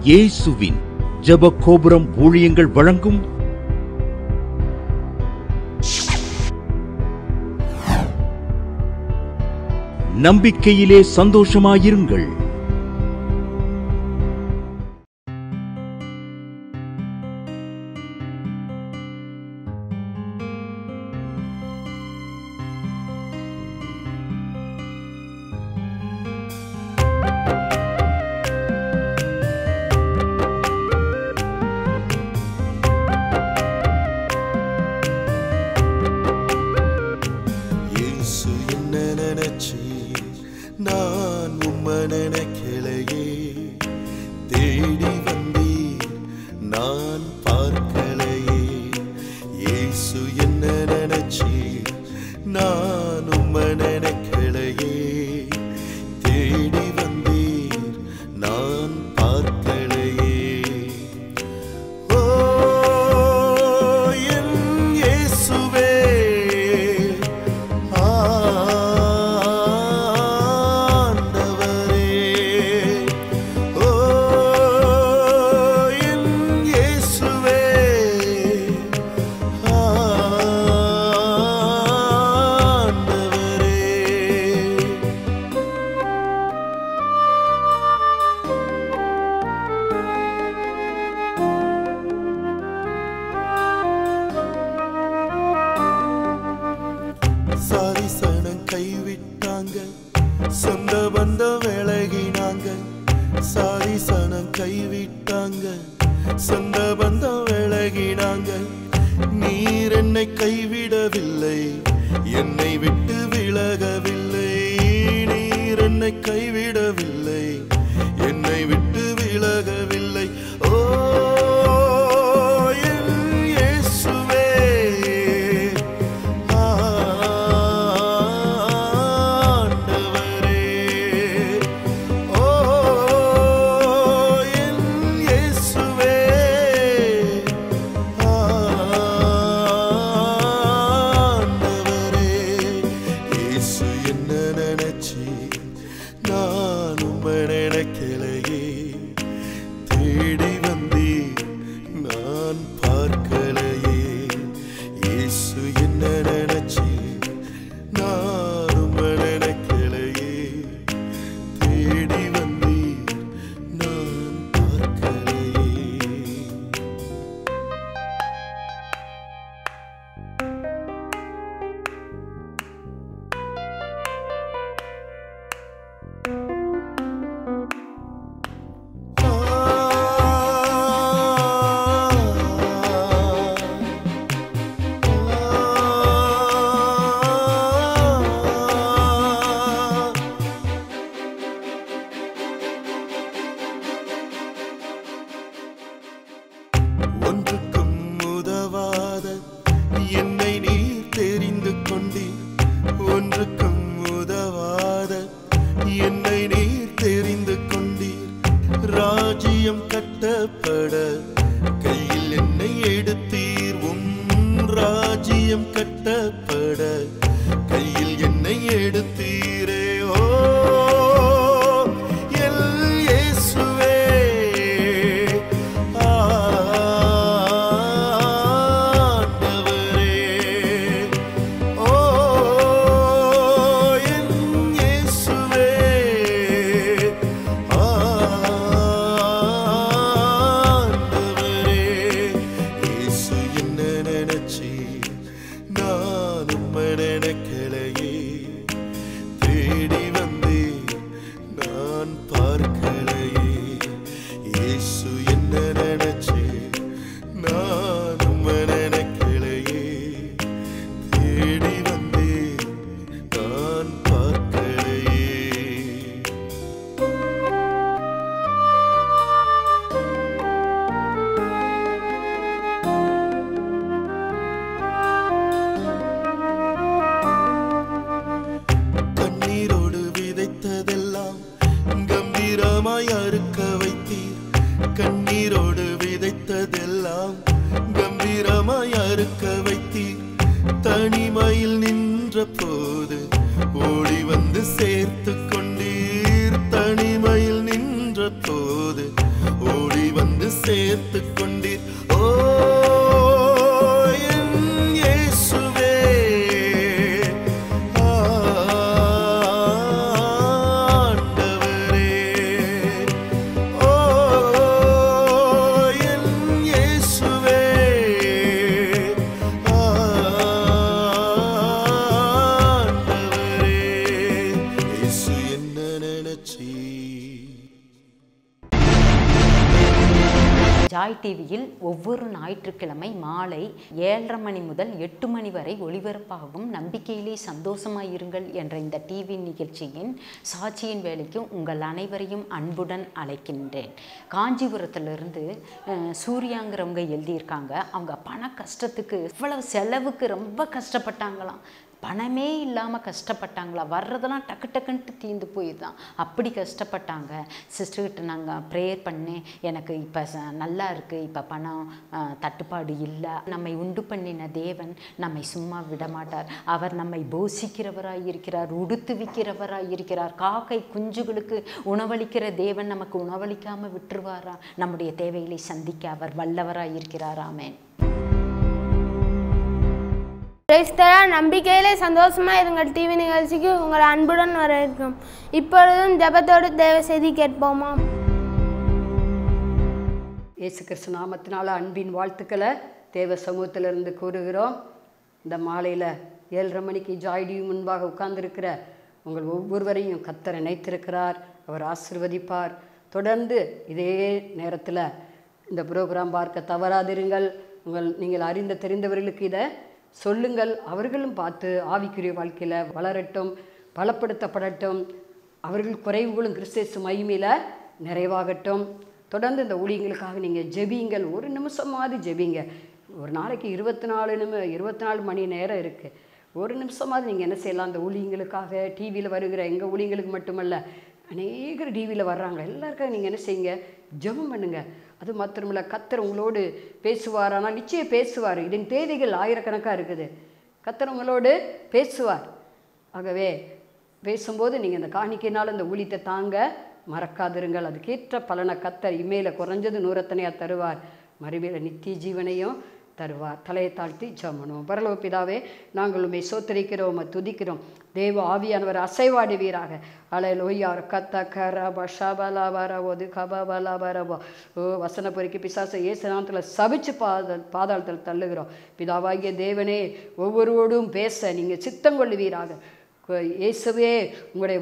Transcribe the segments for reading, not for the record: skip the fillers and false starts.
இயேசுவின் ஜெப கோபுரம் ஊழியங்கள் வழங்கும் நம்பிக்கையிலே சந்தோஷமாயிருங்கள். நான் உம்மை நினைக்கலையே, தேடி வந்தீர் நான் பார்க்கலையே. இயேசு என்ன நினைச்சீர், நான் உம்மை நினைக்கலையே, தேடி வந்தீர் நான் பார்க்கலையே. ஓ என் இயேசுவே, சாரிசனம் கைவிட்டாங்க, சொந்த பந்தம் விலகினாங்க. சாரிசனம் கைவிட்டாங்க, சொந்த பந்தம் விலகினாங்க. நீர் என்னை கைவிடவில்லை, என்னை விட்டு விலகவில்லை. நீர் என்னை கைவிடவில்லை, என்னை விட்டு விலகவில்லை. ஓ நான் உம்மை நினைக்கலையே, தேடி வந்தீர் நான் பார்க்கலையே. இயேசு என்ன நினைச்சீர், நான் உம்மை நினைக்கலையே, தேடி வந்தீர் நான் பார்க்கலையே. ஒன்றுக்கும் உதவாத என்னை நீர் தெரிந்து கொண்டீர். ஒன்றுக்கும் உதவாத என்னை நீர் தெரிந்து கொண்டீர். ராஜ்யம் கட்டப்பட கையில் என்னை எடுத்தீர். ராஜ்யம் கட்டப்பட கையில் என்னை எடுத்தீரே. ஓ நான் உம்மை நினைக்கலையே, தேடி வந்தீர் நான் பார்க்கலையே. இயேசு என்ன நினைச்சீர், நான் உம்மை நினைக்கலையே, தேடி வந்தீர் நான் பார்க்கலையே. கண்ணீரோடு விதைத்ததெல்லாம் கம்பீரமாய் அறுக்க வைத்தீர். கண்ணீரோடு விதைத்ததெல்லாம் கம்பீரமாய் அறுக்க வைத்தீர். தனிமையில் நின்ற போது ஓடி வந்து சேர்த்து கொண்டீர். தனிமையில் நின்ற போது ஓடி டிவியில் ஒவ்வொரு ஞாயிற்றுக்கிழமை மாலை 7:30 மணி முதல் 8 மணி வரை ஒளிபரப்பாகும் நம்பிக்கையிலே சந்தோஷமாயிருங்கள் என்ற இந்த டிவி நிகழ்ச்சியின் சாட்சியின் வேலைக்கு உங்கள் அனைவரையும் அன்புடன் அழைக்கின்றேன். காஞ்சிபுரத்திலிருந்து சூர்யாங்கிறவங்க எழுதியிருக்காங்க. அவங்க பண கஷ்டத்துக்கு இவ்வளவு செலவுக்கு ரொம்ப கஷ்டப்பட்டாங்களாம். பணமே இல்லாமல் கஷ்டப்பட்டாங்களா, வர்றதெல்லாம் டக்கு டக்குன்ட்டு தீர்ந்து போயிடுதான். அப்படி கஷ்டப்பட்டாங்க. சிஸ்டர்கிட்ட நாங்கள் ப்ரேயர் பண்ணேன், எனக்கு இப்போ நல்லா இருக்குது, இப்போ பணம் தட்டுப்பாடு இல்லை. நம்மை உண்டு பண்ணின தேவன் நம்மை சும்மா விடமாட்டார். அவர் நம்மை போஷிக்கிறவராக இருக்கிறார், உடுத்துவிக்கிறவராக இருக்கிறார். காக்கை குஞ்சுகளுக்கு உணவளிக்கிற தேவன் நமக்கு உணவளிக்காமல் விட்டுருவாரா? நம்முடைய தேவைகளை சந்திக்க அவர் வல்லவராக இருக்கிறார். ஆமென். நம்பிக்கையிலே சந்தோஷமா இருங்கள் டிவி நிகழ்ச்சிக்கு உங்கள் அன்புடன் வரவேற்கும். இப்பொழுதும் ஜெபத்தோடு தேவ செய்தி கேட்போமா? இயேசு கிறிஸ்து நாமத்தினால அன்பின் வாழ்த்துக்களை தேவ சமூகத்திலிருந்து கூறுகிறோம். இந்த மாலையில் 7:30 மணிக்கு ஜாய் டிவி முன்பாக உட்கார்ந்துருக்கிற உங்கள் ஒவ்வொருவரையும் கர்த்தர் நினைத்திருக்கிறார். அவர் ஆசீர்வதிப்பார். தொடர்ந்து இதே நேரத்தில் இந்த ப்ரோக்ராம் பார்க்க தவறாதிருங்கள். நீங்கள் அறிந்த தெரிந்தவர்களுக்கு இதை சொல்லுங்கள். அவர்களும் பார்த்து ஆவிக்குரிய வாழ்க்கையில் வளரட்டும், பலப்படுத்தப்படட்டும். அவர்கள் குறைவுகளும் கிறிஸ்து மகிமையில் நிறைவாகட்டும். தொடர்ந்து இந்த ஊழியங்களுக்காக நீங்கள் ஜெபியுங்கள். ஒரு நிமிஷமாவது ஜெபிங்க. ஒரு நாளைக்கு 24 மணி நேரம் இருக்குது. ஒரு நிமிஷமாவது நீங்கள் என்ன செய்யலாம்? அந்த ஊழியங்களுக்காக டிவியில் வருகிற எங்கள் ஊழியங்களுக்கு மட்டுமல்ல, அநேகர் டிவியில் வர்றாங்க. எல்லாருக்காக நீங்கள் என்ன செய்யுங்க? ஜெபம் பண்ணுங்கள். அது மாத்திரமில்லை, கர்த்தர் உங்களோடு பேசுவார். ஆனால் நிச்சயம் பேசுவார். இதன் தேதிகள் ஆயிரக்கணக்காக இருக்குது. கர்த்தர் உங்களோடு பேசுவார். ஆகவே பேசும்போது நீங்கள் இந்த காணிக்கையினால் இந்த ஊழியத்தை தாங்க மறக்காதிருங்கள். அதுக்கேற்ற பலனை கர்த்தர் இமையில் குறைஞ்சது 100 தருவார், மறுமையில் நித்திய ஜீவனையும் தருவார். தலையை தாழ்த்தி ஜெபம். பரலோக பிதாவே, நாங்கள் உம்மை ஸ்தோத்திரிக்கிறோம், துதிக்கிறோம். தேவ ஆவியானவர் அசைவாடுவீராக. அல்லேலூயா. கத்த கரப ஷபலபரவோது கபபலபரவோ. ஓ வசன பொறுக்கி பிசாசை இயேசு நாமத்தில் சபிச்சு பாதாளத்தில் தள்ளுகிறோம். பிதாவாகிய தேவனே, ஒவ்வொருவரோடும் பேச நீங்கள் சித்தம் கொள்ளுவீராக. இயேசுவே, உங்களுடைய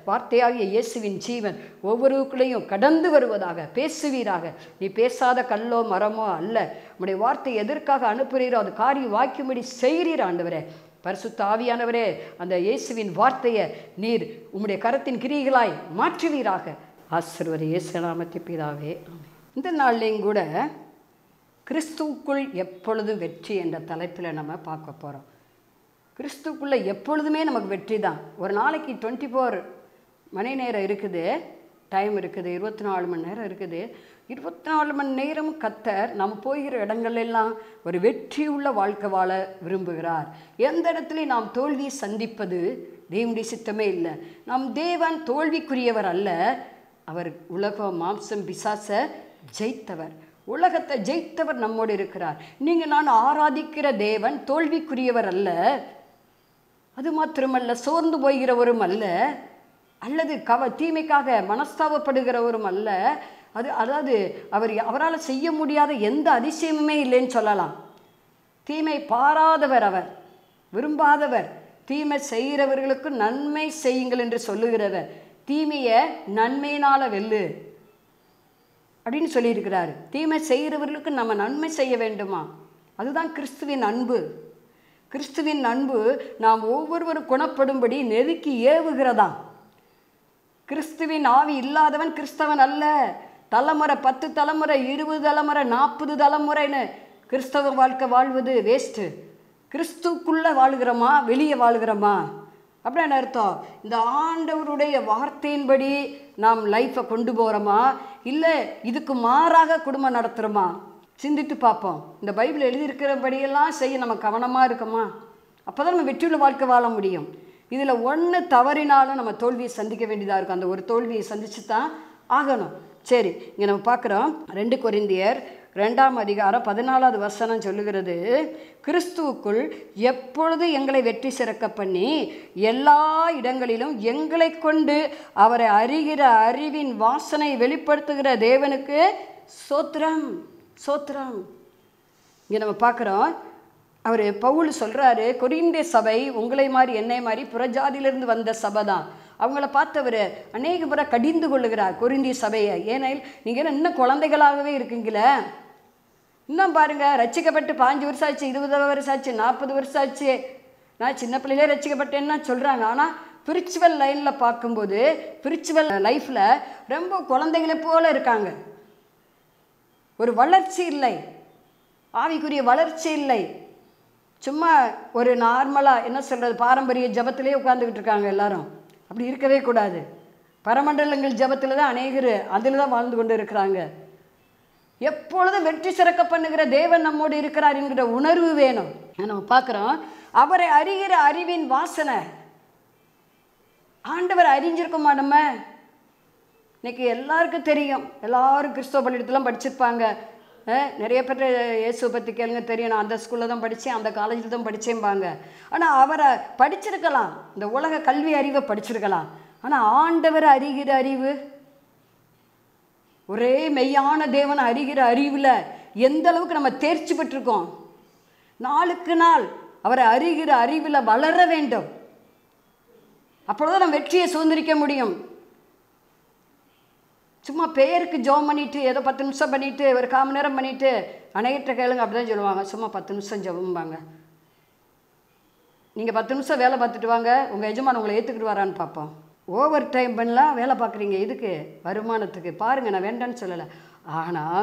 வார்த்தையாகிய இயேசுவின் ஜீவன் ஒவ்வொருக்குள்ளேயும் கடந்து வருவதாக பேசுவீராக. நீ பேசாத கல்லோ மரமோ அல்ல. உங்களுடைய வார்த்தை எதற்காக அனுப்புகிறீரோ அது காரியம் வாய்க்கும்படி செய்கிறீர் ஆண்டவரே. பரிசுத்த ஆவியானவரே, அந்த இயேசுவின் வார்த்தையை நீர் உம்முடைய கரத்தின் கிரியைகளாய் மாற்றுவீராக. ஆசீர்வதி இயேசு நாமத்தில் பிதாவே. இந்த நாள்லையும் கூட கிறிஸ்துவுக்குள் எப்பொழுதும் வெற்றி என்ற தலைப்பில் நம்ம பார்க்க போகிறோம். கிறிஸ்துக்குள்ளே எப்பொழுதுமே நமக்கு வெற்றி தான். ஒரு நாளைக்கு 24 மணி நேரம் இருக்குது, டைம் இருக்குது, 24 மணி நேரம் இருக்குது. 24 மணி நேரம் கர்த்தர் நம்ம போகிற இடங்களெல்லாம் ஒரு வெற்றியுள்ள வாழ்க்கை வாழ விரும்புகிறார். எந்த இடத்துலையும் நாம் தோல்வியை சந்திப்பது தேவனுடைய சித்தமே இல்லை. நம் தேவன் தோல்விக்குரியவர் அல்ல. அவர் உலகம் மாம்சம் பிசாசை ஜெயித்தவர். உலகத்தை ஜெயித்தவர் நம்மோடு இருக்கிறார். நீங்கள் நான் ஆராதிக்கிற தேவன் தோல்விக்குரியவர் அல்ல. அது மாத்திரமல்ல, சோர்ந்து போகிறவரும் அல்ல, அல்லது தீமைக்காக மனஸ்தாபப்படுகிறவரும் அல்ல. அதாவது அவரால் செய்ய முடியாத எந்த அதிசயமுமே இல்லைன்னு சொல்லலாம். தீமை பாராதவர், அவர் விரும்பாதவர். தீமை செய்கிறவர்களுக்கு நன்மை செய்யுங்கள் என்று சொல்லுகிறவர். தீமையை நன்மையினால் வெல்லு அப்படின்னு சொல்லியிருக்கிறாரு. தீமை செய்கிறவர்களுக்கு நம்ம நன்மை செய்ய வேண்டுமா? அதுதான் கிறிஸ்துவின் அன்பு. கிறிஸ்துவின் அன்பு நாம் ஒவ்வொருவரும் குணப்படும்படி நெருக்கி ஏவுகிறதா. கிறிஸ்துவின் ஆவி இல்லாதவன் கிறிஸ்தவன் அல்ல. தலைமுறை 10 தலைமுறை 20 தலைமுறை 40 தலைமுறைன்னு கிறிஸ்தவ வாழ்க்கை வாழ்வது வேஸ்ட்டு. கிறிஸ்துக்குள்ளே வாழ்கிறோமா, வெளியே வாழ்கிறோமா அப்படின்னு அர்த்தம். இந்த ஆண்டவருடைய வார்த்தையின்படி நாம் லைஃப்பை கொண்டு போகிறோமா, இல்லை இதுக்கு மாறாக குடும்பம் நடத்துகிறோமா? சிந்தித்து பார்ப்போம். இந்த பைபிள் எழுதியிருக்கிறபடியெல்லாம் செய்ய நம்ம கவனமாக இருக்கோமா? அப்போ தான் நம்ம வெற்றியுள்ள வாழ்க்கை வாழ முடியும். இதில் ஒன்று தவறினாலும் நம்ம தோல்வியை சந்திக்க வேண்டியதாக இருக்கும். அந்த ஒரு தோல்வியை சந்திச்சு தான் ஆகணும். சரி, இங்கே நம்ம பார்க்குறோம் 2 கொரிந்தியர் 2ஆம் அதிகாரம் 14வது வசனம் சொல்லுகிறது, கிறிஸ்துவுக்குள் எப்பொழுது எங்களை வெற்றி சிறக்க பண்ணி எல்லா இடங்களிலும் எங்களை கொண்டு அவரை அறிகிற அறிவின் வாசனை வெளிப்படுத்துகிற தேவனுக்கு சோத்திரம் சோத்திரம். இங்கே நம்ம பார்க்குறோம், அவர் பவுல் சொல்கிறாரு, கொரிந்திய சபை உங்களை மாதிரி என்னை மாதிரி புறஜாதியிலிருந்து வந்த சபை தான். அவங்கள பார்த்தவர் அநேக முறை கடிந்து கொள்ளுகிறார் கொரிந்திய சபையை. ஏனெனில் நீங்கள் இன்னும் குழந்தைகளாகவே இருக்கீங்களே, இன்னும் பாருங்கள், ரட்சிக்கப்பட்டு 5 வருஷம் ஆச்சு, 20 வருஷம் ஆச்சு, 40 வருஷம் ஆச்சு, நான் சின்ன பிள்ளையிலே ரட்சிக்கப்பட்டேன்னா சொல்கிறாங்க. ஆனால் ஸ்பிரிச்சுவல் லைனில் பார்க்கும்போது, ஸ்பிரிச்சுவல் லைஃப்பில் ரொம்ப குழந்தைகளை போல் இருக்காங்க. ஒரு வளர்ச்சி இல்லை, ஆவிக்குரிய வளர்ச்சி இல்லை. சும்மா ஒரு நார்மலாக என்ன சொல்கிறது, பாரம்பரிய ஜபத்திலே உட்காந்துக்கிட்டு இருக்காங்க எல்லாரும். அப்படி இருக்கவே கூடாது. பரமண்டலங்கள் ஜபத்தில் தான் அநேகர் அதில் தான் வாழ்ந்து கொண்டு இருக்கிறாங்க. எப்பொழுதும் வெற்றி சிறக்க பண்ணுகிற தேவன் நம்மோடு இருக்கிறார் என்கிற உணர்வு வேணும். நம்ம பார்க்குறோம், அவரை அறிகிற அறிவின் வாசனை. ஆண்டவர் அறிஞ்சிருக்குமா? நம்ம இன்னைக்கு எல்லாருக்கும் தெரியும், எல்லாரும் கிறிஸ்தவ பள்ளியிடத்துலாம் படிச்சிருப்பாங்க. நிறைய பேர் இயேசுவை பற்றி கேளுங்க, தெரியும். நான் அந்த ஸ்கூலில் தான் படித்தேன், அந்த காலேஜில் தான் படித்தேன்பாங்க. ஆனால் அவரை படிச்சிருக்கலாம், இந்த உலக கல்வி அறிவை படிச்சிருக்கலாம். ஆனால் ஆண்டவர் அறிகிற அறிவு, ஒரே மெய்யான தேவனை அறிகிற அறிவில் எந்த அளவுக்கு நம்ம தேர்ச்சி பெற்றிருக்கோம். நாளுக்கு நாள் அவரை அறிகிற அறிவில் வளர வேண்டும். அப்பொழுது நம்ம வெற்றியை சுதந்திரிக்க முடியும். சும்மா பேருக்கு ஜெபம் பண்ணிவிட்டு, ஏதோ 10 நிமிஷம் பண்ணிவிட்டு, ஒரு 1/4 மணி நேரம் பண்ணிவிட்டு, அநேகற்ற கேளுங்க அப்படி தான் சொல்லுவாங்க. சும்மா 10 நிமிஷம் ஜெபம்பாங்க. நீங்கள் 10 நிமிஷம் வேலை பார்த்துட்டு வாங்க, உங்கள் எஜமான் உங்களை ஏற்றுக்கிட்டு வரான்னு பார்ப்போம். ஓவர் டைம் பண்ணலாம் வேலை பார்க்குறீங்க, இதுக்கு வருமானத்துக்கு பாருங்கள், நான் வேண்டான்னு சொல்லலை. ஆனால்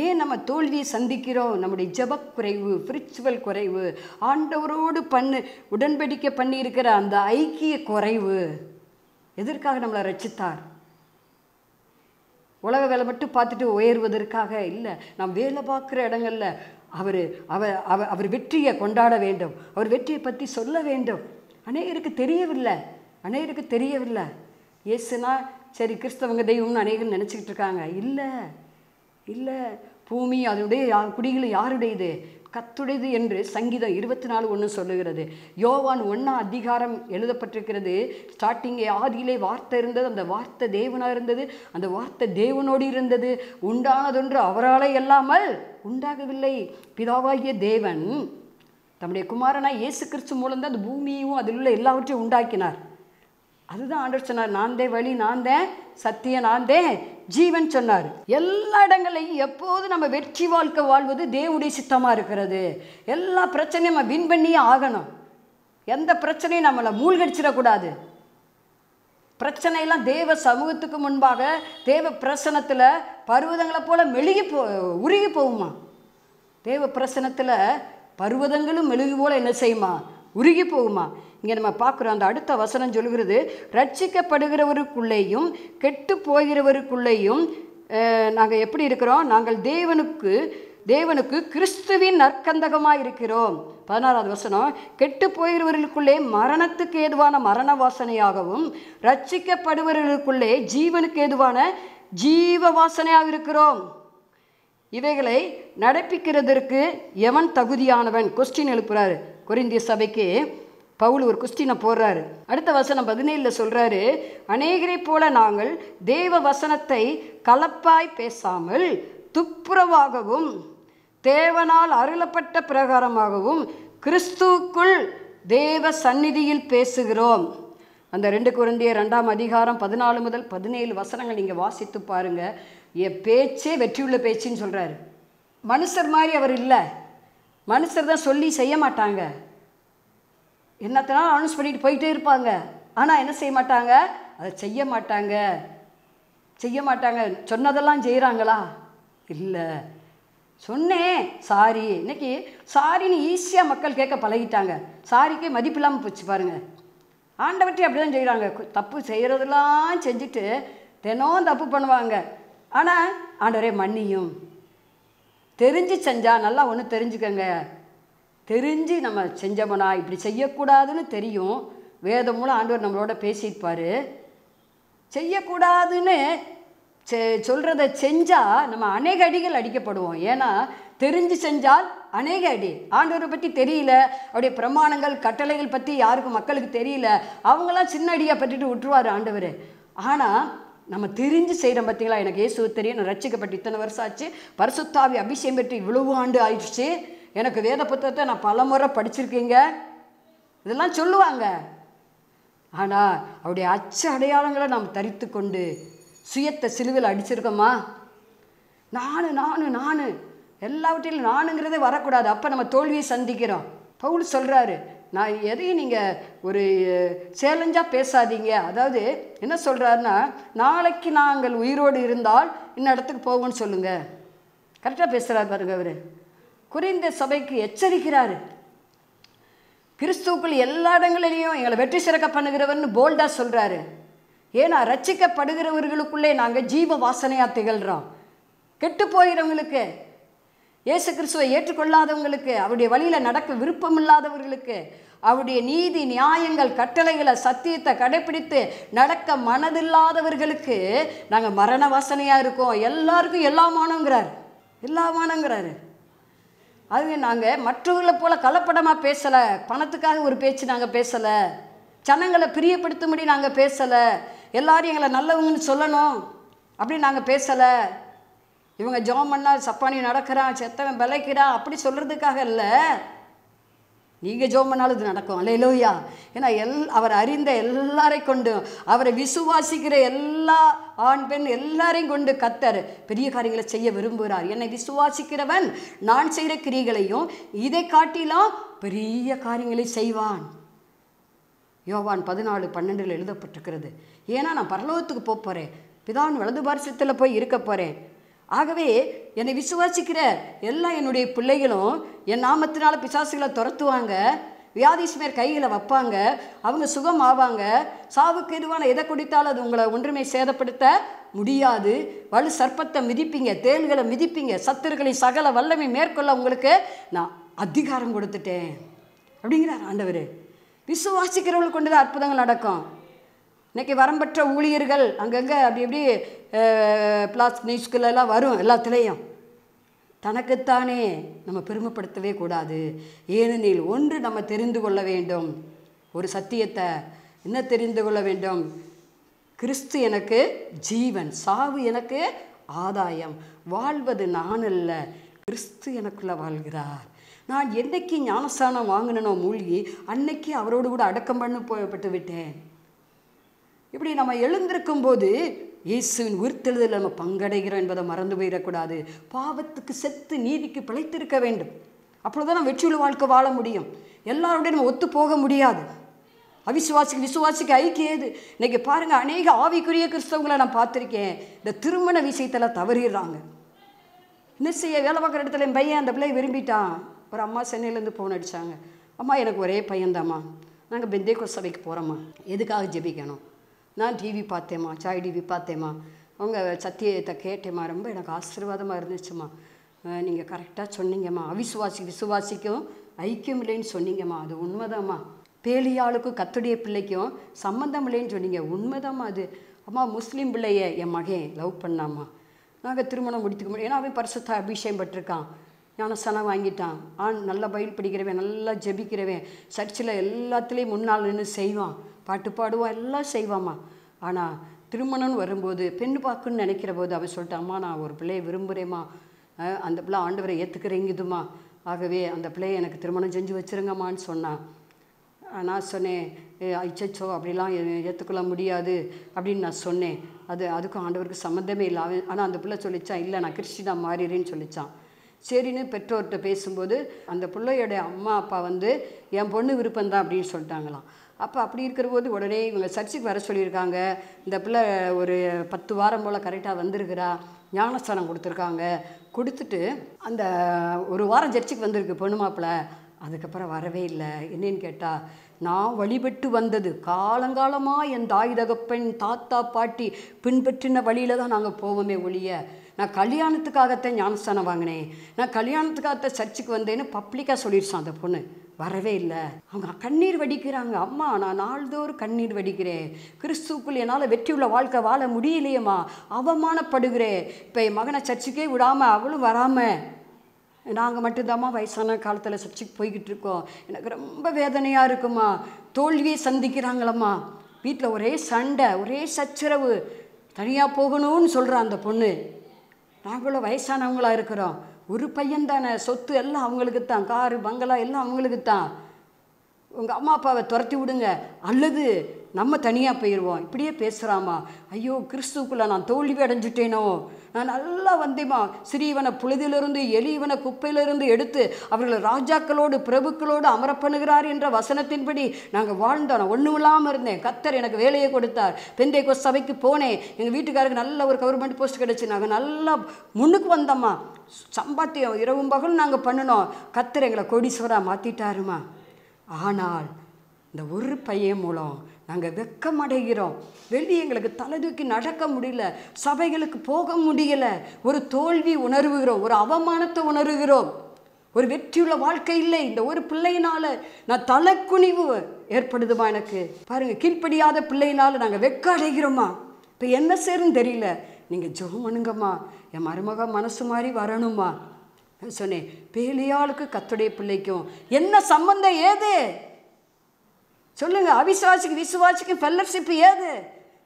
ஏன் நம்ம தோல்வியை சந்திக்கிறோம்? நம்முடைய ஜெபக் குறைவு, ஸ்பிரிச்சுவல் குறைவு, ஆண்டவரோடு உடன்படிக்கை பண்ணியிருக்கிற அந்த ஐக்கிய குறைவு. எதற்காக நம்மளை ரட்சித்தார்? உலக வேலை மட்டும் பார்த்துட்டு உயர்வதற்காக இல்லை. நாம் வேலை பார்க்குற இடங்களில் அவர் வெற்றியை கொண்டாட வேண்டும், அவர் வெற்றியை பற்றி சொல்ல வேண்டும். அநேகருக்கு தெரியவில்லை. இயேசுனா சரி கிறிஸ்தவங்க தெய்வம்னு அநேகர் நினச்சிக்கிட்டு இருக்காங்க. இல்லை, பூமி அதனுடைய குடிகள் யாருடையது? கர்த்தருடையது என்று சங்கீதம் 24:1 சொல்லுகிறது. யோவான் 1 அதிகாரம் எழுதப்பட்டிருக்கிறது. ஸ்டார்டிங்கே ஆதியிலே வார்த்தை இருந்தது, அந்த வார்த்தை தேவனாக இருந்தது, அந்த வார்த்தை தேவனோடு இருந்தது. உண்டானதொன்று அவராலே அல்லாமல் உண்டாகவில்லை. பிதாவாகிய தேவன் தம்முடைய குமாரனாய் இயேசு கிறிஸ்து மூலம்தான் அந்த பூமியையும் அதில் உள்ள எல்லாவற்றையும் உண்டாக்கினார். அதுதான் ஆண்டவர் சொன்னார், நான் தான் வழி, நான் தான் சத்தியம், நான் தான் ஜீவன் சொன்னார். எல்லா இடங்களையும் எப்போது நம்ம வெற்றி வாழ்க்கை வாழ்வது தேவனுடைய சித்தமாக இருக்கிறது. எல்லா பிரச்சனையும் நம்ம வின் பண்ணியே ஆகணும். எந்த பிரச்சனையும் நம்மளை மூழ்கடிச்சிடக்கூடாது. பிரச்சனையெல்லாம் தேவ சமூகத்துக்கு முன்பாக தேவ பிரசனத்தில் பர்வதங்களை போல உருகி போகுமா? தேவ பிரசனத்தில் பர்வதங்களும் மெழுகு போல என்ன செய்யுமா? உருகி போகுமா? இங்கே நம்ம பார்க்குறோம், அந்த அடுத்த வசனம் சொல்கிறது, ரட்சிக்கப்படுகிறவருக்குள்ளேயும் கெட்டு போகிறவருக்குள்ளேயும் நாங்கள் எப்படி இருக்கிறோம்? நாங்கள் தேவனுக்கு கிறிஸ்துவின் நற்கந்தகமாக இருக்கிறோம். 16வது வசனம், கெட்டு போகிறவர்களுக்குள்ளே மரணத்துக்கு ஏதுவான மரண வாசனையாகவும் ரட்சிக்கப்படுபவர்களுக்குள்ளே ஜீவனுக்கு ஏதுவான ஜீவ வாசனையாக இருக்கிறோம். இவைகளை நடப்பிக்கிறதற்கு எவன் தகுதியானவன்? கொஸ்டின் எழுப்புறாரு கொரிந்திய சபைக்கு. பவுல் ஒரு கொஸ்டினை போடுறாரு. அடுத்த வசனம் 17 சொல்கிறாரு, அநேகரை போல நாங்கள் தேவ வசனத்தை கலப்பாய் பேசாமல் துப்புரவாகவும் தேவனால் அருளப்பட்ட பிரகாரமாகவும் கிறிஸ்துவுக்குள் தேவ சந்நிதியில் பேசுகிறோம். அந்த 2 கொரிந்தியர் 2 அதிகாரம் 14 முதல் 17 வசனங்கள் நீங்கள் வாசித்து பாருங்கள். என் பேச்சே வெற்றியுள்ள பேச்சுன்னு சொல்கிறாரு. மனுஷர் மாதிரி அவர் இல்லை. மனுஷர் தான் சொல்லி செய்ய மாட்டாங்க, என்னத்தனாலும் அனௌன்ஸ் பண்ணிட்டு போயிட்டே இருப்பாங்க. ஆனால் என்ன செய்ய மாட்டாங்க? அதை செய்ய மாட்டாங்க. சொன்னதெல்லாம் செய்கிறாங்களா? இல்லை. சொன்னேன் சாரி. இன்னைக்கு சாரின்னு ஈஸியாக மக்கள் கேட்க பழகிட்டாங்க. சாரிக்கே மதிப்பு இல்லாமல் போச்சு பாருங்கள். ஆண்டவற்றை அப்படி தான் செய்கிறாங்க. தப்பு செய்கிறதெல்லாம் செஞ்சுட்டு தினம் தப்பு பண்ணுவாங்க. ஆனால் ஆண்டவரே மன்னியும். தெரிஞ்சு செஞ்சால் நல்லா ஒன்று தெரிஞ்சுக்கங்க, தெரிஞ்சு நம்ம செஞ்சோம்னா இப்படி செய்யக்கூடாதுன்னு தெரியும். வேதம் மூலம் ஆண்டவர் நம்மளோட பேசியிருப்பார். செய்யக்கூடாதுன்னு சொல்கிறத செஞ்சால் நம்ம அநேக அடிகள் அடிக்கப்படுவோம். ஏன்னா தெரிஞ்சு செஞ்சால் அநேக அடி. ஆண்டவரை பற்றி தெரியல, அவருடைய பிரமாணங்கள் கட்டளைகள் பற்றி யாருக்கும் மக்களுக்கு தெரியல, அவங்களாம் சின்ன அடியாக பற்றிட்டு விட்டுருவார் ஆண்டவர். ஆனால் நம்ம தெரிஞ்சு செய்கிறோம் பார்த்தீங்களா? எனக்கு இயேசு தெரியும், நான் ரட்சிக்கப்பட்டு இத்தனை வருஷம் ஆச்சு, பரிசுத்தாவி அபிஷேகம் பெற்று இவ்வளவு ஆண்டு ஆயிடுச்சு, எனக்கு வேத புத்தகத்தை நான் பல முறை படிச்சிருக்கீங்க, இதெல்லாம் சொல்லுவாங்க. ஆனால் அவருடைய அச்ச அடையாளங்களை நாம் தரித்து கொண்டு சுயத்தை சிலுவையில் அடிச்சிருக்கோமா? நான் எல்லாவற்றிலும் நானுங்கிறதே வரக்கூடாது. அப்போ நம்ம தோல்வியை சந்திக்கிறோம். பவுல் சொல்கிறாரு, நான் எதையும் நீங்கள் ஒரு சேலஞ்சாக பேசாதீங்க. அதாவது என்ன சொல்கிறாருன்னா, நாளைக்கு நாங்கள் உயிரோடு இருந்தால் இன்ன இடத்துக்கு போவோம்னு சொல்லுங்கள். கரெக்டாக பேசுகிறார் பாருங்க. அவர் குறைந்த சபைக்கு எச்சரிக்கிறாரு. கிறிஸ்துவுக்குள் எல்லா இடங்களிலையும் எங்களை வெற்றி சிறக்க பண்ணுகிறவர்னு போல்டாக சொல்கிறாரு. ஏன்னா ரட்சிக்கப்படுகிறவர்களுக்குள்ளே நாங்கள் ஜீவ வாசனையாக திகழ்கிறோம். கெட்டு போகிறவங்களுக்கு, இயேசு கிறிஸ்துவை ஏற்றுக்கொள்ளாதவங்களுக்கு, அவருடைய வழியில் நடக்க விருப்பம் இல்லாதவர்களுக்கு, அவருடைய நீதி நியாயங்கள் கட்டளைகளை சத்தியத்தை கடைப்பிடித்து நடக்க மனதில்லாதவர்களுக்கு நாங்கள் மரண வாசனையாக இருக்கோம். எல்லாருக்கும் எல்லாமானங்கிறாரு. அதுவே நாங்கள் மற்றவர்களை போல் கலப்படமாக பேசலை. பணத்துக்காக ஒரு பேச்சு நாங்கள் பேசலை. ஜனங்களை பிரியப்படுத்தும்படி நாங்கள் பேசலை. எல்லாரும் எங்களை நல்லவங்கன்னு சொல்லணும் அப்படி நாங்கள் பேசலை. இவங்க ஜெபம் பண்ணால் சப்பானி நடக்கிறான், செத்தவன் பிழைக்கிறான் அப்படி சொல்கிறதுக்காக இல்லை. நீங்கள் ஜெபம் பண்ணாலும் இது நடக்கும். அல்லேலூயா. ஏன்னா அவர் அறிந்த எல்லாரை கொண்டு, அவரை விசுவாசிக்கிற எல்லா ஆண் பெண் எல்லாரையும் கொண்டு கர்த்தர் பெரிய காரியங்களை செய்ய விரும்புகிறார். என்னை விசுவாசிக்கிறவன் நான் செய்கிற கிரியைகளையும் இதை காட்டிலாம் பெரிய காரியங்களை செய்வான். யோவான் 14:12 எழுதப்பட்டிருக்கிறது. ஏன்னா நான் பரலோகத்துக்கு போகிறேன், பிதாவின் வலது பார்சத்தில் போய் இருக்க போகிறேன். ஆகவே என்னை விசுவாசிக்கிற எல்லா என்னுடைய பிள்ளைகளும் என் நாமத்தினால பிசாசுகளை துரத்துவாங்க, வியாதிஸ்மேர் கைகளை வைப்பாங்க, அவங்க சுகம் ஆவாங்க. சாவுக்கு எதுவான எதை குடித்தாலும் அது உங்களை ஒன்றுமே சேதப்படுத்த முடியாது. வலு சர்ப்பத்தை மிதிப்பீங்க, தேள்களை மிதிப்பீங்க, சத்துருக்களின் சகல வல்லமை மேற்கொள்ள உங்களுக்கு நான் அதிகாரம் கொடுத்துட்டேன் அப்படிங்கிறார் ஆண்டவர். விசுவாசிக்கிறவர்கள் கொண்டு தான் அற்புதங்கள் நடக்கும். இன்றைக்கி வரம்பற்ற ஊழியர்கள் அங்கங்கே அப்படி பிளாஸ் நியூஸ்களெல்லாம் வரும். எல்லாத்துலேயும் தனக்குத்தானே நம்ம பெருமைப்படுத்தவே கூடாது. ஏனெனில் ஒன்று நம்ம தெரிந்து கொள்ள வேண்டும், ஒரு சத்தியத்தை என்ன தெரிந்து கொள்ள வேண்டும்? கிறிஸ்து எனக்கு ஜீவன், சாவு எனக்கு ஆதாயம். வாழ்வது நான் அல்ல, கிறிஸ்து எனக்குள்ளே வாழ்கிறார். நான் என்னைக்கு ஞானஸ்தானம் வாங்கினோ மூழ்கி அன்னைக்கு அவரோடு கூட அடக்கம் பண்ணப்பட்டு விட்டேன். இப்படி நம்ம எழுந்திருக்கும் போது இயேசுவின் உயிர்த்தெழுதலில் நம்ம பங்கடைகிறோம் என்பதை மறந்து போயிடக்கூடாது. பாவத்துக்கு செத்து நீதிக்கு பிழைத்திருக்க வேண்டும். அப்பொழுதுதான் நம்ம வெற்றியுள்ள வாழ்க்கை வாழ முடியும். எல்லாரோடையும் நம்ம ஒத்து போக முடியாது. விசுவாசிக்கு ஐக்கியது. இன்றைக்கி பாருங்கள், அநேக ஆவிக்குரிய கிறிஸ்தவங்களை நான் பார்த்துருக்கேன், இந்த திருமண விஷயத்தில் தவறிடுறாங்க. என்ன செய்ய, வேலை பார்க்குற இடத்துல என் பையன் அந்த பிள்ளையை விரும்பிட்டான். ஒரு அம்மா சென்னையிலேருந்து ஃபோன் அடித்தாங்க, அம்மா எனக்கு ஒரே பையன்தாம்மா, நாங்கள் பெந்தேகோஸ் சபைக்கு போகிறோம்மா, எதுக்காக ஜெபிக்கணும்? நான் டிவி பார்த்தேம்மா, ஜாய் டிவி பார்த்தேம்மா, அவங்க சத்தியத்தை கேட்டேம்மா, ரொம்ப எனக்கு ஆசீர்வாதமாக இருந்துச்சுமா, நீங்கள் கரெக்டாக சொன்னீங்கம்மா, விசுவாசிக்கும் ஐக்கியம் இல்லைன்னு சொன்னீங்கம்மா, அது உண்மைதாம்மா. பேலியாளுக்கும் கத்துடைய பிள்ளைக்கும் சம்மந்தம் இல்லைன்னு சொன்னீங்க, உண்மைதாம்மா அது. அம்மா முஸ்லீம் பிள்ளைய என் மகன் லவ் பண்ணாம்மா, நாங்கள் திருமணம் முடித்துக்க முடியும். ஏன்னா அவன் பரிசுத்த அபிஷேகம் பட்டிருக்கான், ஞானஸ்தானம் வாங்கிட்டான், நல்லா பைபிள் படிக்கிறவன், நல்லா ஜெபிக்கிறவன், சர்ச்சில் எல்லாத்துலேயும் முன்னால் நின்று செய்வான், பாட்டு பாடுவான், எல்லாம் செய்வாம்மா. ஆனால் திருமணம்னு வரும்போது பெண்ணு பார்க்குன்னு நினைக்கிற போது அவன் சொல்லிட்டாம்மா, நான் ஒரு பிள்ளையை விரும்புகிறேம்மா, அந்த பிள்ளை ஆண்டவரை ஏற்றுக்கிறேங்குதுமா, ஆகவே அந்த பிள்ளையை எனக்கு திருமணம் செஞ்சு வச்சுருங்கம்மான்னு சொன்னான். நான் சொன்னேன், அச்சோ அப்படிலாம் ஏற்றுக்கொள்ள முடியாது அப்படின்னு நான் சொன்னேன். அதுக்கும் ஆண்டவருக்கு சம்மந்தமே இல்லை. ஆனால் அந்த பிள்ளை சொல்லிச்சான், இல்லை நான் கிறிஸ்டினாக மாறிடுறேன்னு சொல்லித்தான். சரின்னு பெற்றோர்கிட்ட பேசும்போது அந்த பிள்ளையோட அம்மா அப்பா என் பொண்ணு விருப்பந்தான் அப்படின்னு சொல்லிட்டாங்களாம். அப்போ அப்படி இருக்கிற போது உடனே இவங்க சர்ச்சுக்கு வர சொல்லியிருக்காங்க. இந்த பிள்ளை ஒரு 10 வாரம் போல் கரெக்டாக வந்திருக்கிறா, ஞானஸ்தானம் கொடுத்துருக்காங்க. கொடுத்துட்டு அந்த ஒரு வாரம் சர்ச்சுக்கு வந்திருக்கு பொண்ணு மாப்பிள்ளை. அதுக்கப்புறம் வரவே இல்லை. என்னன்னு கேட்டால், நான் வழிபட்டு வந்தது காலங்காலமாக என் தாய் தகப்பன் தாத்தா பாட்டி பின்பற்றின வழியில் தான் நாங்கள் போவோமே ஒழிய, நான் கல்யாணத்துக்காகத்தான் ஞானஸ்தானம் வாங்கினேன், நான் கல்யாணத்துக்காகத்தான் சர்ச்சுக்கு வந்தேன்னு பப்ளிக்காக சொல்லிடுச்சான் அந்த பொண்ணு. வரவே இல்லை. அவங்க கண்ணீர் வடிக்கிறாங்க, அம்மா நான் நாள்தோறும் கண்ணீர் வடிக்கிறேன், கிறிஸ்துக்குள் என்னால் வெற்றியுள்ள வாழ்க்கை வாழ முடியலையேம்மா, அவமானப்படுகிறேன். இப்போ என் மகனை சர்ச்சுக்கே விடாமல் அவளும் வராமல் நாங்கள் மட்டும்தாம்மா வயசான காலத்தில் சர்ச்சுக்கு போய்கிட்டு இருக்கோம், எனக்கு ரொம்ப வேதனையாக இருக்குமா, தோல்வியை சந்திக்கிறாங்களம்மா, வீட்டில் ஒரே சண்டை ஒரே சச்சரவு, தனியாக போகணும்னு சொல்கிறான் அந்த பொண்ணு. நாங்களும் வயசானவங்களாக இருக்கிறோம், ஒரு பையன் தானே, சொத்து எல்லாம் அவங்களுக்கு தான், காரு பங்களா எல்லாம் அவங்களுக்கு தான், உங்கள் அம்மா அப்பாவை துரத்தி விடுங்க, அல்லது நம்ம தனியாக போயிடுவோம். இப்படியே பேசுகிறாமா, ஐயோ கிறிஸ்துக்குள்ளே நான் தோல்வி அடைஞ்சிட்டேனோ, நான் நல்லா வந்தேம்மா, சிறியவனை புழுதியிலிருந்து எளியவனை குப்பையிலிருந்து எடுத்து அவர்களை ராஜாக்களோடு பிரபுக்களோடு அமரப்பண்ணுகிறார் என்ற வசனத்தின்படி நாங்கள் வாழ்ந்தோம். நான் ஒன்றும் இல்லாமல் இருந்தேன். கர்த்தர் எனக்கு வேலையை கொடுத்தார். பெந்தைக்கோஸ்து சபைக்கு போனேன். எங்கள் வீட்டுக்காரருக்கு நல்ல ஒரு கவர்மெண்ட் போஸ்ட் கிடச்சி நாங்கள் நல்லா முன்னுக்கு வந்தோம்மா. சம்பாத்தியம் இரவும் பகலும் நாங்கள் பண்ணினோம். கர்த்தர் எங்களை கோடீஸ்வராக மாற்றிட்டாருமா. ஆனால் இந்த ஒரு பையன் மூலம் நாங்கள் வெக்கமடைகிறோம். வெளியே எங்களுக்கு தலை தூக்கி நடக்க முடியல, சபைகளுக்கு போக முடியல, ஒரு தோல்வி உணர்வுகிறோம், ஒரு அவமானத்தை உணர்வுகிறோம், ஒரு வெற்றியுள்ள வாழ்க்கை இல்லை. இந்த ஒரு பிள்ளையினால் நான் தலைக்குனிவு ஏற்படுதுமா எனக்கு. பாருங்கள், கீழ்ப்படியாத பிள்ளையினால் நாங்கள் வெக்க அடைகிறோமா. இப்போ என்ன செய்யணும்னு தெரியல. நீங்கள் ஜெபம் பண்ணுங்கம்மா, என் மருமக மனசு மாதிரி வரணுமா சொன்னேன். பேலியாளுக்கு கர்த்தருடைய பிள்ளைக்கும் என்ன சம்பந்தம்? ஏது சொல்லுங்க. அவிசுவாசிக்கு விசுவாசிக்கும் ஃபெல்லோஷிப் ஏது?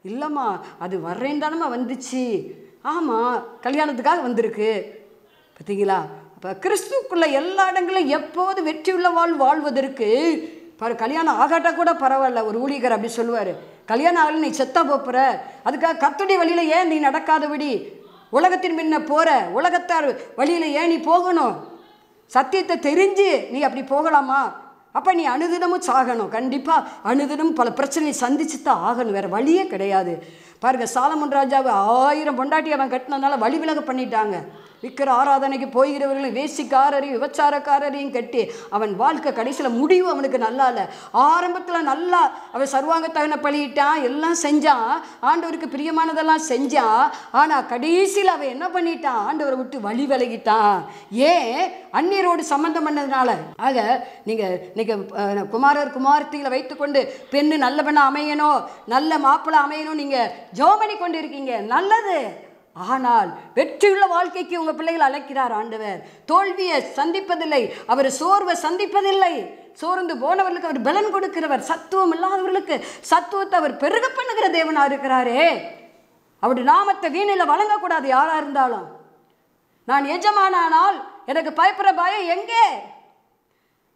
இல்லைம்மா, அது வர்றேன் தானம்மா வந்துச்சு. ஆமாம், கல்யாணத்துக்காக வந்திருக்கு. பார்த்தீங்களா? அப்போ கிறிஸ்துக்குள்ள எல்லா இடங்களும் எப்போது வெற்றியுள்ள வாழ்வதற்கு பாரு, கல்யாணம் ஆகாட்டா கூட பரவாயில்ல. ஒரு ஊழியர் அப்படி சொல்லுவார், கல்யாணம் ஆகல நீ செத்தா போப்புற, அதுக்காக கர்த்தருடைய வழியில் ஏன் நீ நடக்காதபடி, உலகத்தின் முன்ன போகிற, உலகத்தார் வழியில் ஏன் நீ போகணும்? சத்தியத்தை தெரிஞ்சு நீ அப்படி போகலாமா? அப்போ நீ அனுதினமும் சாகணும். கண்டிப்பாக அனுதினமும் பல பிரச்சனையை சந்திச்சு தான் ஆகணும், வேறு வழியே கிடையாது. பாருங்கள், சாலமோன் ராஜாவை 1000 பொண்டாட்டி அவன் கட்டினதுனால வழி விலக பண்ணிட்டாங்க. விக்கிர ஆராதனைக்கு போகிறவர்களும் வேசிக்காரரையும் விபச்சாரக்காரரையும் கட்டி அவன் வாழ்க்கை கடைசியில் முடிவு அவனுக்கு நல்லா இல்லை. ஆரம்பத்தில் நல்லா அவன் சர்வாங்க தகன பழியிட்டான், எல்லாம் செஞ்சான், ஆண்டவருக்கு பிரியமானதெல்லாம் செஞ்சான். ஆனால் கடைசியில் அவன் என்ன பண்ணிட்டான்? ஆண்டவரை விட்டு வழி விலகிட்டான். ஏன்? அந்நியரோடு சம்பந்தம் பண்ணதுனால. ஆக நீங்கள் குமார்த்திகளை வைத்துக்கொண்டு பெண்ணு நல்ல பெண்ணை அமையணும், நல்ல மாப்பிள்ளை அமையணும் நீங்கள் ஜெபம் பண்ணி கொண்டு இருக்கீங்க, நல்லது. ஆனால் வெற்றியுள்ள வாழ்க்கைக்கு உங்கள் பிள்ளைகள் அழைக்கிறார் ஆண்டவர். தோல்வியை சந்திப்பதில்லை, அவர் சோர்வை சந்திப்பதில்லை. சோர்ந்து போனவர்களுக்கு அவர் பலன் கொடுக்கிறவர், சத்துவம் இல்லாதவர்களுக்கு சத்துவத்தை அவர் பெருக பண்ணுகிற தேவனாக இருக்கிறாரே. அவருடைய நாமத்தை வீணில் வழங்கக்கூடாது யாராக இருந்தாலும். நான் எஜமானால் எனக்கு பயப்படுற பயம் எங்கே?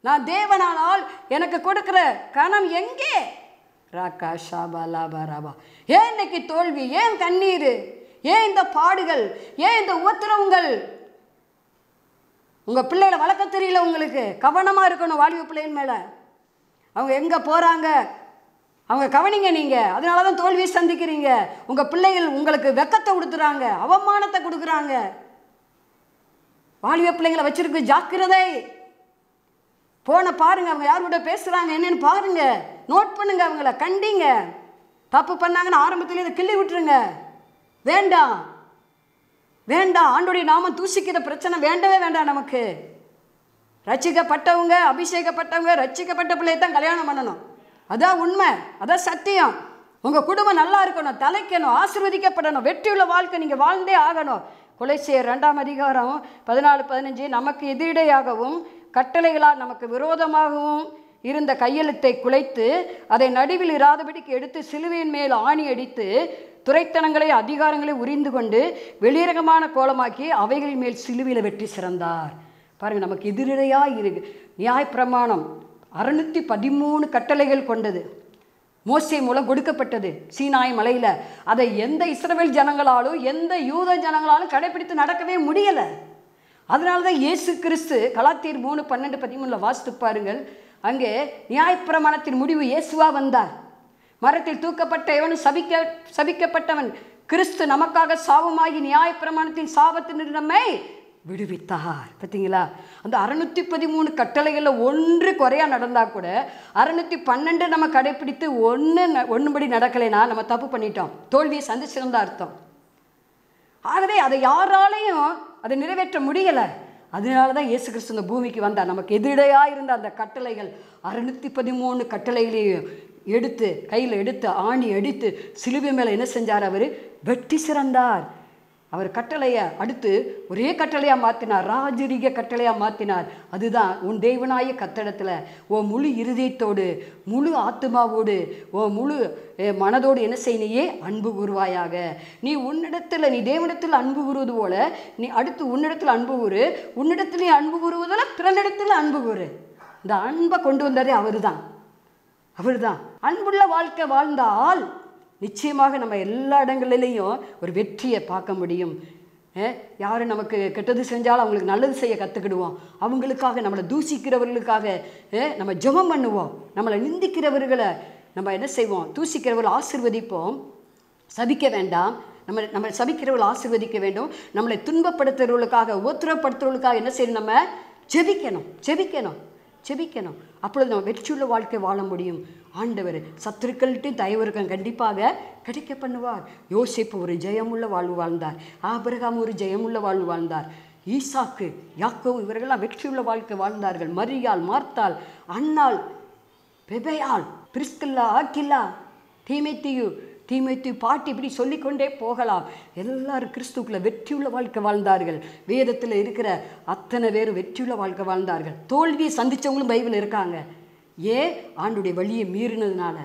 நான் தேவனானால் எனக்கு கொடுக்கிற கணம் எங்கே? ராக்கா ஷாபா லாபா ராபா. ஏன் இன்னைக்கு தோல்வி? ஏன் கண்ணீர்? ஏன் இந்த பாடுகள்? ஏன் இந்த உபத்திரவங்கள்? உங்கள் பிள்ளைகளை வளர்க்க தெரியல உங்களுக்கு. கவனமாக இருக்கணும் வாலிப பிள்ளைகள் மேலே. அவங்க எங்கே போகிறாங்க அவங்க கவனிங்க நீங்கள். அதனால தான் தோல்வியை சந்திக்கிறீங்க. உங்கள் பிள்ளைகள் உங்களுக்கு வெக்கத்தை கொடுத்துறாங்க, அவமானத்தை கொடுக்குறாங்க. வாலிப பிள்ளைங்களை வச்சிருக்கு ஜாக்கிரதை. போன பாருங்கள், அவங்க யாரோட பேசுகிறாங்க என்னன்னு பாருங்கள், நோட் பண்ணுங்க, அவங்கள கண்டிங்க. தப்பு பண்ணாங்கன்னு ஆரம்பத்திலே இதை கிள்ளி விட்டுருங்க. வேண்டாம் வேண்டாம், ஆண்டோடைய நாமம் தூசிக்கிற பிரச்சனை வேண்டவே வேண்டாம் நமக்கு. ரட்சிக்கப்பட்டவங்க, அபிஷேகப்பட்டவங்க, ரட்சிக்கப்பட்ட பிள்ளையை தான் கல்யாணம் பண்ணணும். அதான் உண்மை, அதான் சத்தியம். உங்கள் குடும்பம் நல்லா இருக்கணும், தலைக்கணும், ஆசீர்வதிக்கப்படணும், வெற்றியுள்ள வாழ்க்கை நீங்கள் வாழ்ந்தே ஆகணும். கொலைசேர் 2ஆம் அதிகாரம் 14-15 நமக்கு எதிரிடையாகவும் கட்டளைகளால் நமக்கு விரோதமாகவும் இருந்த கையெழுத்தை குலைத்து அதை நடுவில் இராதபடிக்கு எடுத்து சிலுவையின் மேல் ஆணி அடித்து துரைத்தனங்களை அதிகாரங்களை உரிந்து கொண்டு வெளியரங்கமான கோலமாக்கி அவைகளின் மேல் சிலுவையில் வெற்றி சிறந்தார். பாருங்கள், நமக்கு எதிரிடையாக இருக்கு. நியாயப்பிரமாணம் 613 கட்டளைகள் கொண்டது. மோசே மூலம் கொடுக்கப்பட்டது சீனாய் மலையில். அதை எந்த இஸ்ரவேல் ஜனங்களாலும் எந்த யூத ஜனங்களாலும் கடைபிடித்து நடக்கவே முடியலை. அதனால தான் இயேசு கிறிஸ்து கலாத்தியர் 3:12-13 வாசித்து பாருங்கள். அங்கே நியாயப்பிரமாணத்தின் முடிவு இயேசுவா வந்தார். மரத்தில் தூக்கப்பட்ட எவனும் சபிக்கப்பட்டவன் கிறிஸ்து நமக்காக சாபமாகி நியாயப்பிரமாணத்தின் சாபத்தின் நம்மை விடுவித்தார். பார்த்தீங்களா? அந்த 613 கட்டளைகளில் ஒன்று குறையாக நடந்தால் கூட 612 நம்ம கடைப்பிடித்து ஒன்றுபடி நடக்கலைன்னா நம்ம தப்பு பண்ணிட்டோம், தோல்வியை சந்திச்சிருந்தா அர்த்தம். ஆகவே அதை யாராலையும் அதை நிறைவேற்ற முடியலை. அதனால தான் இயேசு கிறிஸ்து இந்த பூமிக்கு வந்தார். நமக்கு எதிரையாக இருந்த அந்த கட்டளைகள் 613 கட்டளைகளையும் எடுத்து கையில் எடுத்து ஆணி அடித்து சிலுவை மேலே என்ன செஞ்சார்? அவர் வெற்றி சிறந்தார். அவர் கட்டளையை அடுத்து ஒரே கட்டளையாக மாற்றினார், ராஜரீக கட்டளையாக மாற்றினார். அதுதான் உன் தேவனாய கர்த்தரிடத்தில் ஓ முழு இருதயத்தோடு முழு ஆத்மாவோடு ஓ முழு மனதோடு என்ன செய்யணையே அன்பு கூறுவாயாக. நீ உன்னிடத்தில் நீ தேவனிடத்தில் அன்பு கூறுவது போல நீ அடுத்து உன்னிடத்தில் அன்பு கூறு, உன்னிடத்துல அன்பு கூறுவதில் பிறனிடத்தில் அன்பு கூறு. இந்த அன்பை கொண்டு வந்ததே அவர் தான். அவர்தான். அன்புள்ள வாழ்க்கை வாழ்ந்தால் நிச்சயமாக நம்ம எல்லா இடங்களிலையும் ஒரு வெற்றியை பார்க்க முடியும். யாரும் நமக்கு கெட்டது செஞ்சாலும் அவங்களுக்கு நல்லது செய்ய கற்றுக்கிடுவோம். அவங்களுக்காக, நம்மளை தூசிக்கிறவர்களுக்காக நம்ம ஜெபம் பண்ணுவோம். நம்மளை நிந்திக்கிறவர்களை நம்ம என்ன செய்வோம்? தூசிக்கிறவர்களை ஆசீர்வதிப்போம். சபிக்க வேண்டாம். நம்ம சபிக்கிறவர்களை ஆசீர்வதிக்க வேண்டும். நம்மளை துன்பப்படுத்துறவர்களுக்காக, உபத்திரப்படுத்துறவர்களுக்காக என்ன செய்யணும்? நம்ம ஜெபிக்கணும். அப்பொழுது நம்ம வெற்றியுள்ள வாழ்க்கை வாழ முடியும். ஆண்டவர் சத்துருக்கள்கிட்டையும் தயவு கண்டிப்பாக கிடைக்க பண்ணுவார். யோசேப்பு ஒரு ஜெயமுள்ள வாழ்வு வாழ்ந்தார். ஆபிரகாம் ஒரு ஜெயமுள்ள வாழ்வு வாழ்ந்தார். ஈசாக்கு, யாக்கோபு இவர்களெல்லாம் வெற்றியுள்ள வாழ்க்கை வாழ்ந்தார்கள். மரியாள், மார்த்தாள், அன்னாள், பெபையாள், பிரிஸ்கில்லா, ஆக்கில்லா, தீமைத்து பாட்டி, இப்படி சொல்லிக்கொண்டே போகலாம். எல்லாரும் கிறிஸ்துக்குள்ள வெற்றியுள்ள வாழ்க்கை வாழ்ந்தார்கள். வேதத்தில் இருக்கிற அத்தனை பேரும் வெற்றியுள்ள வாழ்க்கை வாழ்ந்தார்கள். தோல்வியை சந்தித்தவங்களும் பைபிள் இருக்காங்க. ஏன்? ஆண்டுடைய வழியை மீறினதுனால.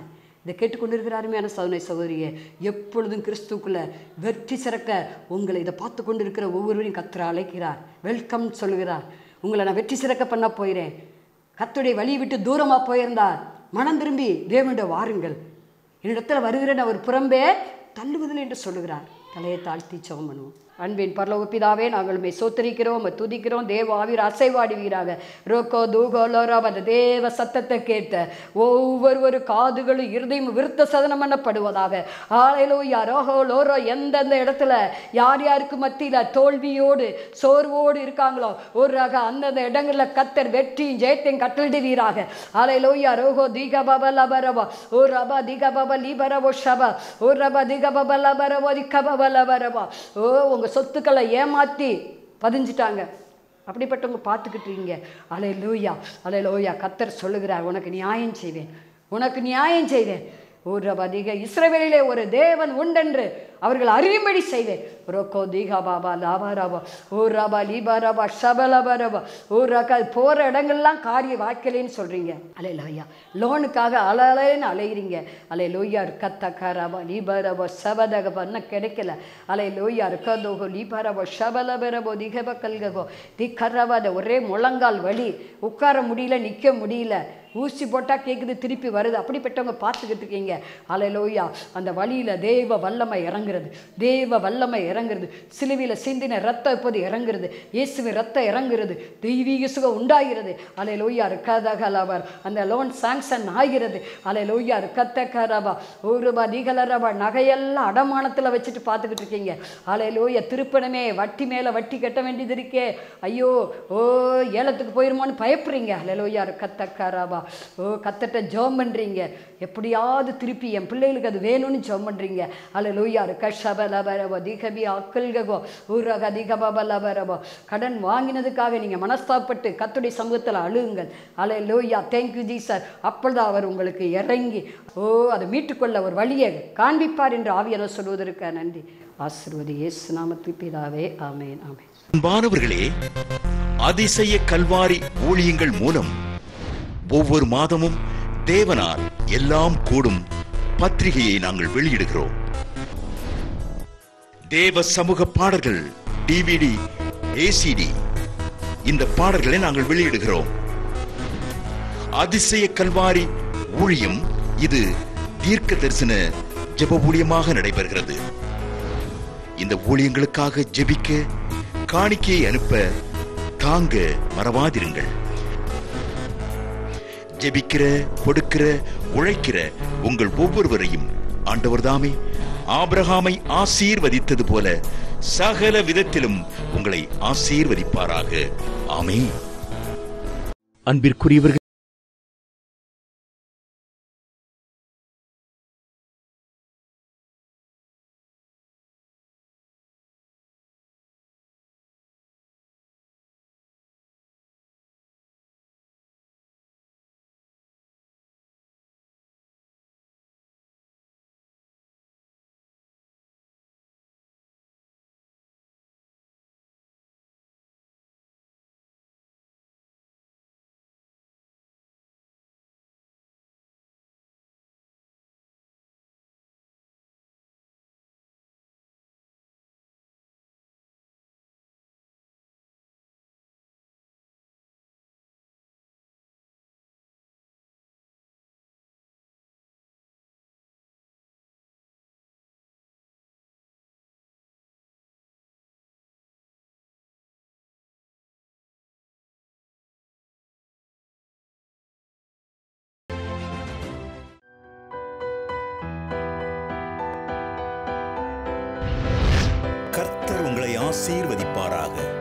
இதை கேட்டுக்கொண்டு இருக்கிறாருமையான சகோதரியே, எப்பொழுதும் கிறிஸ்துக்குள்ள வெற்றி சிறக்க உங்களை இதை பார்த்து கொண்டு இருக்கிற ஒவ்வொருவரையும் கர்த்தர் அழைக்கிறார். வெல்கம் சொல்லுகிறார். உங்களை நான் வெற்றி சிறக்க பண்ண போயிறேன். கர்த்தருடைய வழியை விட்டு தூரமாக போயிருந்தார். மனம் திரும்பி தேவனிடம் வாருங்கள். என்னிடத்தில் வருகிறேன் அவர் புறம்பே தள்ளுவதில்லை என்று சொல்லுகிறார். தலையை தாழ்த்தி ஜெபம் பண்ணுவோம். அன்பின் பரலோக பிதாவே, நாங்கள் உம்மை ஸ்தோத்திரிக்கிறோம், துதிக்கிறோம். தேவ ஆவிர் அசைவாடுவீராக. ரோக்கோ தூகோ லோராம், அந்த தேவ சத்தத்தை கேட்ட ஒவ்வொரு காதுகளும் இருதயம் விருத்த சதனம் பண்ணப்படுவதாக. ஹல்லேலூயா. ரோஹோ லோரோ, எந்தெந்த இடத்துல யார் யாருக்கு மத்தியில் தோல்வியோடு சோர்வோடு இருக்காங்களோ ஒரு ரக அந்தந்த இடங்களில் கர்த்தர் வெற்றியும் ஜெயத்தையும் கட்டளிடுவீராக. ஹல்லேலூயா. ரோஹோ தீகபப லபரவோ, ஓ ரபா தீகபப லீபரவோ ஷபா, ஓ ரபா தீகபப லபரவோ திகபப லபரவோ. ஓ, உங்கள் சொத்துக்களை ஏமாற்றி பதிஞ்சிட்டாங்க. அப்படிப்பட்டவங்க பார்த்துக்கிட்டு இருக்கீங்க. அல்லேலூயா. கர்த்தர் சொல்லுகிறார், உனக்கு நியாயம் செய்வேன். ஒரு அதிக இஸ்ரவேலிலே ஒரு தேவன் உண்டென்று அவர்கள் அறியும்படி செய்வேன். ரோக்கோ தீகா பாபா லாபாராபா, ஓ ரபா லீபாராபா ஷபலபரபா, ஓ ரகா. போகிற இடங்கள்லாம் காரிய வாய்க்கலேன்னு சொல்கிறீங்க. அல்லேலூயா. லோனுக்காக அலைன்னு அலைகிறீங்க. அல்லேலூயா. கத்தக்காராபா லீபாராபா சபதகபா, இன்னும் கிடைக்கல. அல்லேலூயா. கதோகோ லீபாராபா ஷபலபரபோ திகப கல்கோ திகரபா. ஒரே முழங்கால் வலி, உட்கார முடியல, நிற்க முடியல, ஊசி போட்டால் கேட்குது, திருப்பி வருது. அப்படிப்பட்டவங்க பார்த்துக்கிட்டு இருக்கீங்க. அல்லேலூயா. அந்த வழியில் தேவ வல்லமை இறங்குறது. சிலுவையில் சிந்தின ரத்தம் இப்போது இறங்குறது. இயேசுவின் ரத்தம் இறங்குறது. தெய்வீக சுகம் உண்டாகிறது. அல்லேலூயா. கதகலவர், அந்த லோன் சாங்ஷன் ஆகிறது. அல்லேலூயா. கத்தகரபா, ஒருபா நீகலரபா. நகையெல்லாம் அடமானத்தில் வச்சுட்டு பார்த்துக்கிட்டு இருக்கீங்க. அல்லேலூயா. திருப்பணமே வட்டி மேலே வட்டி கட்ட வேண்டியது இருக்கே. ஐயோ, ஏலத்துக்கு போயிருமோன்னு பயப்படுறீங்க. அல்லேலூயா. கத்தகரபா. கத்தட்ட ஜெபம் பண்ணுறீங்க. எப்படியாவது திருப்பி என் பிள்ளைகளுக்கு அது வேணும்னு ஜெபம் பண்ணுறீங்க. அல்லேலூயா. கஷபலபரபோ திகபி அக்கல்கோ ஊரக திகபலபரபோ. கடன் வாங்கினதுக்காக நீங்கள் மனஸ்தாப்பட்டு கர்த்தருடைய சமூகத்தில் அழுகுங்கள். அல்லேலூயா. Thank you Jesus. அப்பொழுது அவர் உங்களுக்கு இறங்கி அதை மீட்டுக்கொள்ள ஒரு வழியை காண்பிப்பார் என்று ஆவியானவர் சொல்வதற்கு நன்றி. ஆசீர்வதி இயேசு நாமத்தில் பிதாவே. ஆமென். அன்பானவர்களே, அதிசய கல்வாரி ஊழியங்கள் மூலம் ஒவ்வொரு மாதமும் தேவனால் எல்லாம் கூடும் பத்திரிகையை நாங்கள் வெளியிடுகிறோம். தேவ சமூக பாடல்கள் DVD, ACD, இந்த பாடல்களை நாங்கள் வெளியிடுகிறோம். அதிசய கல்வாரி ஊழியம் இது தீர்க்க தரிசன ஜெப ஊழியமாக நடைபெறுகிறது. இந்த ஊழியங்களுக்காக ஜெபிக்க, காணிக்கையை அனுப்ப தாங்க மறவாதிருங்கள். ஜெபிக்கிற, கொடுக்கிற, உழைக்கிற உங்கள் ஒவ்வொருவரையும் ஆண்டவர் தாமே ஆபிரகாமை ஆசீர்வதித்தது போல சகல விதத்திலும் உங்களை ஆசீர்வதிப்பாராக. ஆமென். அன்பிற்குரியவர்கள், ஆசீர்வதிப்பாராக.